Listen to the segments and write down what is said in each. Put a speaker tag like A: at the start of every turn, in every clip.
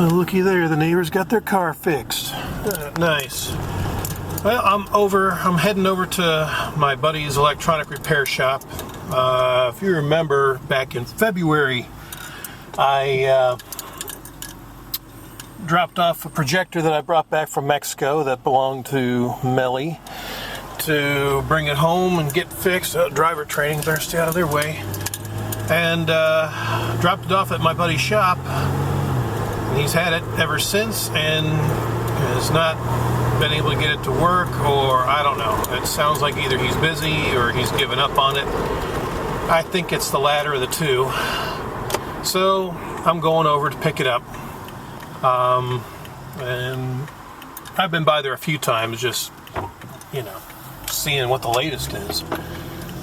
A: looky there, the neighbors got their car fixed. Nice. Well, I'm heading over to my buddy's electronic repair shop. If you remember, back in February, I dropped off a projector that I brought back from Mexico that belonged to Melly to bring it home and get fixed. Driver training, better stay out of their way. And dropped it off at my buddy's shop. And he's had it ever since and has not been able to get it to work, or I don't know. It sounds like either he's busy or he's given up on it. I think it's the latter of the two. So I'm going over to pick it up. And I've been by there a few times, just, seeing what the latest is.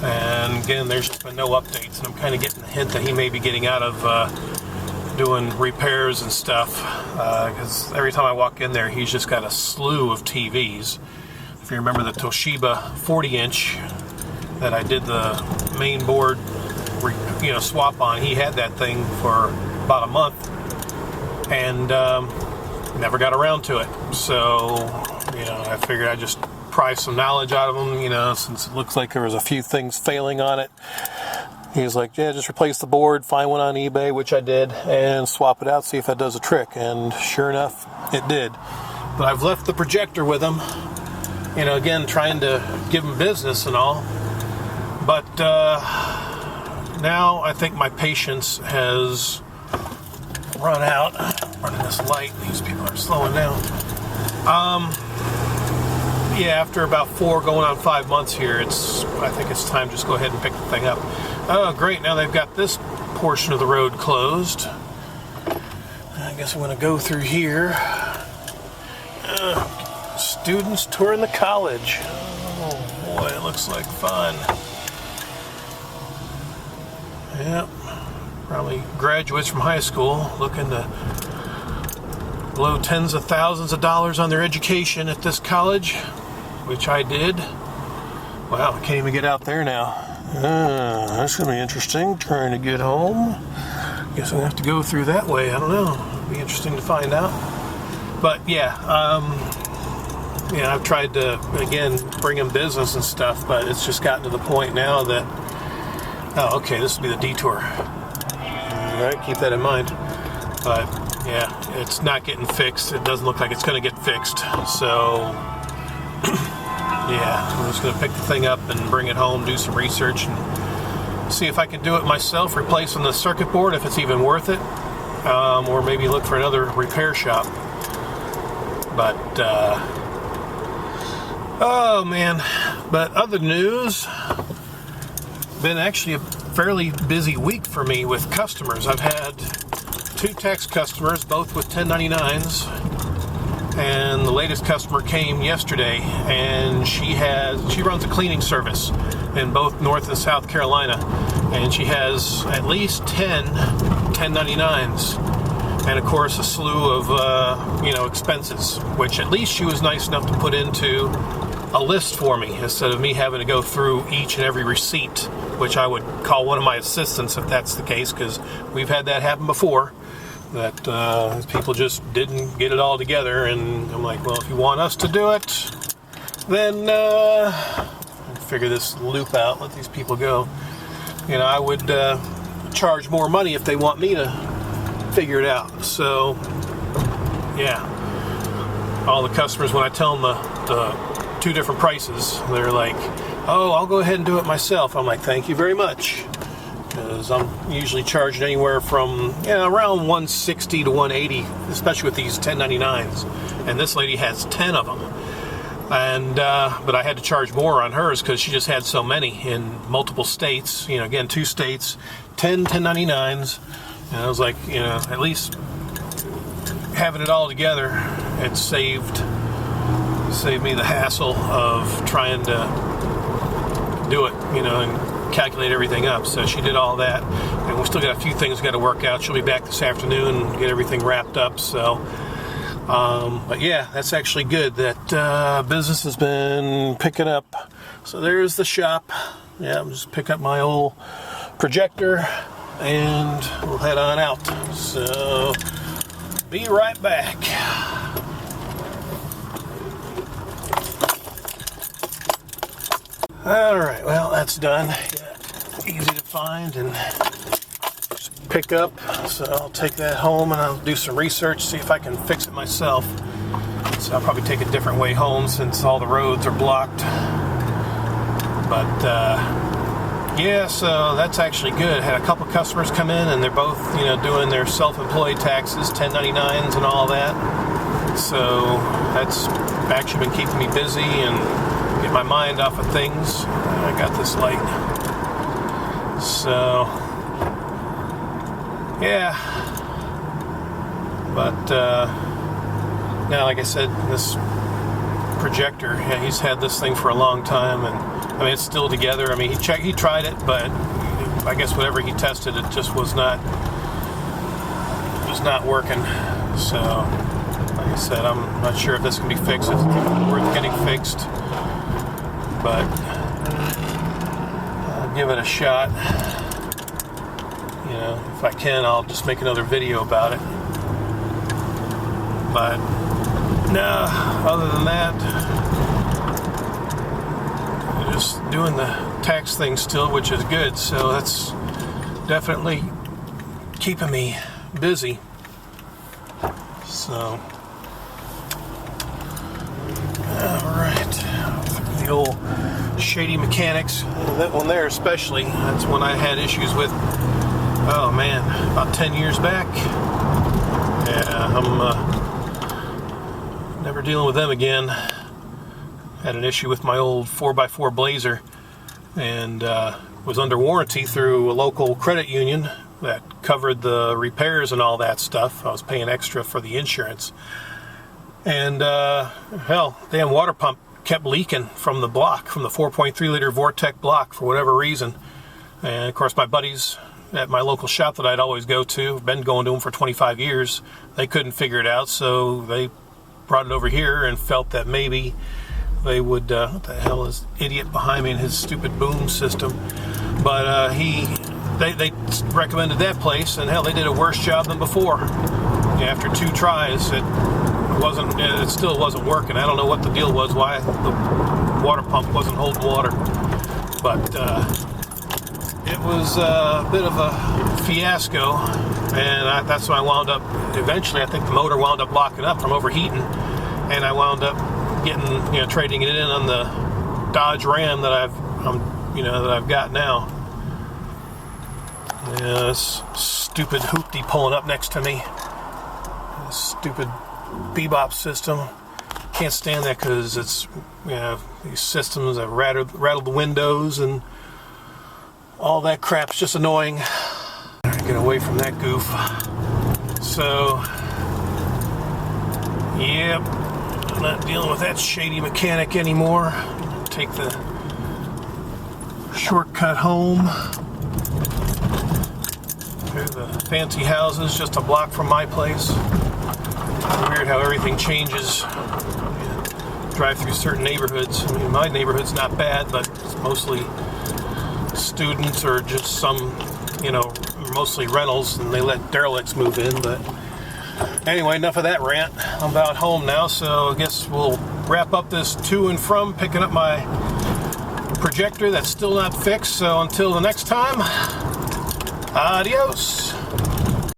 A: And again, there's just been no updates, and I'm kind of getting the hint that he may be getting out of doing repairs and stuff, because every time I walk in there, he's just got a slew of TVs. If you remember the Toshiba 40-inch that I did the main board, swap on, he had that thing for about a month and never got around to it. So, I figured I'd just pry some knowledge out of him, since it looks like there was a few things failing on it. He was like, yeah, just replace the board, find one on eBay, which I did, and swap it out, see if that does a trick. And sure enough, it did. But I've left the projector with him, again, trying to give him business and all. But now I think my patience has run out. Running this light, these people are slowing down. After about 4 going on 5 months here, I think it's time to just go ahead and pick the thing up. Oh, great, now they've got this portion of the road closed. I guess I'm going to go through here. Students touring the college. Oh boy, it looks like fun. Yep, probably graduates from high school looking to blow tens of thousands of dollars on their education at this college, which I did. Wow, I can't even get out there now. That's going to be interesting, trying to get home. Guess I'm going to have to go through that way. I don't know. It'll be interesting to find out. But I've tried to, again, bring him business and stuff, but it's just gotten to the point now that, oh, okay, this will be the detour. All right, keep that in mind. But, yeah, it's not getting fixed. It doesn't look like it's going to get fixed. So, I'm just going to pick the thing up and bring it home, do some research, and see if I can do it myself, replacing the circuit board, if it's even worth it, or maybe look for another repair shop. But, oh man, but other news, been actually a fairly busy week for me with customers. I've had 2 text customers, both with 1099s. And the latest customer came yesterday, and she runs a cleaning service in both North and South Carolina, and she has at least 10 1099s, and of course a slew of expenses, which at least she was nice enough to put into a list for me instead of me having to go through each and every receipt, which I would call one of my assistants if that's the case, because we've had that happen before. That people just didn't get it all together, and I'm like, well, if you want us to do it, then figure this loop out, let these people go. I would charge more money if they want me to figure it out. So, all the customers, when I tell them the 2 different prices, they're like, oh, I'll go ahead and do it myself. I'm like, thank you very much. Because I'm usually charged anywhere from around $160 to $180, especially with these 1099s. And this lady has 10 of them. And but I had to charge more on hers because she just had so many in multiple states. Again, 2 states, 10 1099s. And I was like, at least having it all together, it saved me the hassle of trying to do it, and calculate everything up. So she did all that, and we still got a few things got to work out. She'll be back this afternoon and get everything wrapped up. So but that's actually good that business has been picking up. So there's the shop. I'll just pick up my old projector and we'll head on out. So Be right back. Alright, well, that's done. Easy to find and just pick up. So I'll take that home and I'll do some research, see if I can fix it myself. So I'll probably take a different way home since all the roads are blocked. But yeah, so that's actually good. Had a couple customers come in and they're both, doing their self-employed taxes, 1099s and all that. So that's actually been keeping me busy and get my mind off of things. I got this light. So yeah. But now, like I said, this projector, yeah, he's had this thing for a long time, and I mean, it's still together. I mean, he tried it, but I guess whatever he tested, it just was not working. So, like I said, I'm not sure if this can be fixed. It's worth getting fixed, but I'll give it a shot. If I can, I'll just make another video about it. But no, other than that, just doing the tax thing still, which is good. So that's definitely keeping me busy. So, all right, the old Shady Mechanics, that one there especially, that's one I had issues with, oh man, about 10 years back. Yeah, I'm never dealing with them again. Had an issue with my old 4x4 Blazer and was under warranty through a local credit union that covered the repairs and all that stuff. I was paying extra for the insurance. And hell, damn water pump kept leaking from the block, from the 4.3 liter Vortec block for whatever reason. And of course my buddies at my local shop that I'd always go to, been going to them for 25 years, they couldn't figure it out, so they brought it over here and felt that maybe they would, what the hell is idiot behind me and his stupid boom system, but they recommended that place, and hell, they did a worse job than before. After 2 tries, it still wasn't working. I don't know what the deal was, why the water pump wasn't holding water, but it was a bit of a fiasco, and that's when I wound up, eventually I think the motor wound up locking up from overheating, and I wound up getting, trading it in on the Dodge Ram that I've got now. Yeah, this stupid hoopty pulling up next to me. This stupid bebop system. Can't stand that because it's, these systems that rattle the windows and all that crap's just annoying. Get away from that goof. So, yep, I'm not dealing with that Shady Mechanic anymore. Take the shortcut home through the fancy houses just a block from my place. It's weird how everything changes. Drive through certain neighborhoods. I mean, my neighborhood's not bad, but it's mostly students or just some, mostly rentals, and they let derelicts move in. But anyway, enough of that rant. I'm about home now, so I guess we'll wrap up this to and from picking up my projector that's still not fixed. So until the next time, adios.